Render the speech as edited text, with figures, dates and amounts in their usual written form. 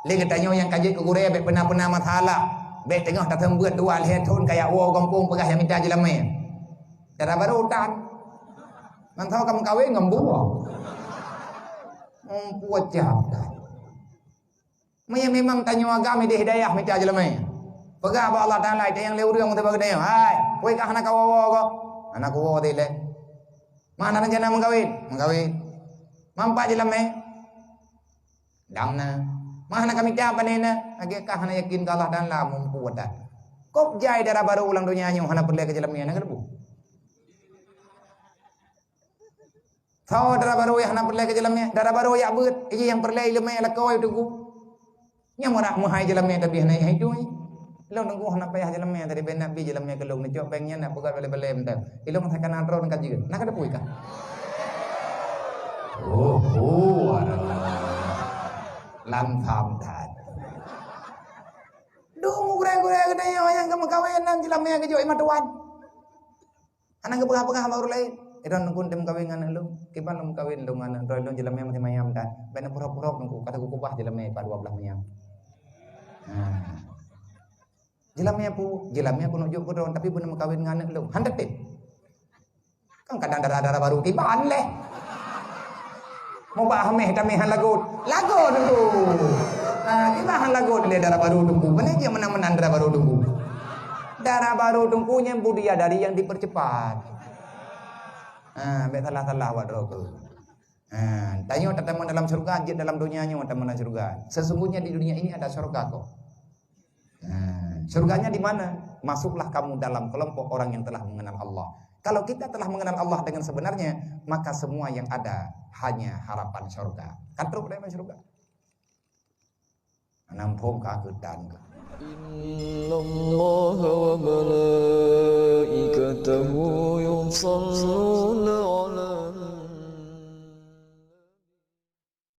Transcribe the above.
Lagi tanya yang kaji ke gure be pernah masalah. Be tengah tak tembuat dua lihat thun kayak wo kampung pegah yang minta jelame. Cara baru utan. Mantau kamu kawin ngembu. Puat jam dah. Memang tanya agama di hidayah minta jelame. Pegah ba Allah Taala itu yang leu reung teu bagedeu. Hai, kowe ka anak kawawo ko. Anak wo teh le. Mana rencana mengkawin? Mengkawin. Mampak jelame. Damna. Mana kami tiap panena? Age ka hana yakin ka Allah Taala mumpu dah. Kop jai darah baru ulang dunia nyu hana perle ke jelame na gerbu. Tahu darah baru ya hana perle ke jelame, darah baru ya beut, iki yang perle ilmu la kau itu ku. Nya morak mahai jelame tapi hana hidui. Ilong nunggu hana payah jelame dari ben nabi jelame ke long neco pengnya nak pegat bele-bele mentam. Ilong tekan antro nak kaji. Nak ada pui ka? Lam tham tad. Dung gure-gure gede yang kamu kawinan jelame ke joi matuan. Anak ke pegah-pegah baru lain. Iron nunggu tem kawin ngan lu. Kipan lu kawin lu ngan roy lu jelame mati mayam dan. Ben pura-pura nunggu kata kubah jelame pa 12 mayam. Jelamnya aku nujuk kodon tapi pun kawin nganek lu. Handetin. Kan kadang darah-darah baru tiban leh. Mau bah meh tamehan lagu dulu. Tibahan lagu le darah baru tunggu. Mana dia menang-menang darah baru tunggu. Darah baru tunggunya budia dari yang dipercepat. Salah awak doa. Tanya teman dalam surga, anjir dalam dunianya teman dalam surga. Sesungguhnya di dunia ini ada surga kok. Surganya di mana? Masuklah kamu dalam kelompok orang yang telah mengenal Allah. Kalau kita telah mengenal Allah dengan sebenarnya, maka semua yang ada hanya harapan surga. Katruk dari surga. Nampung kagetan. Inna Allah wa malaikatahu yusalluna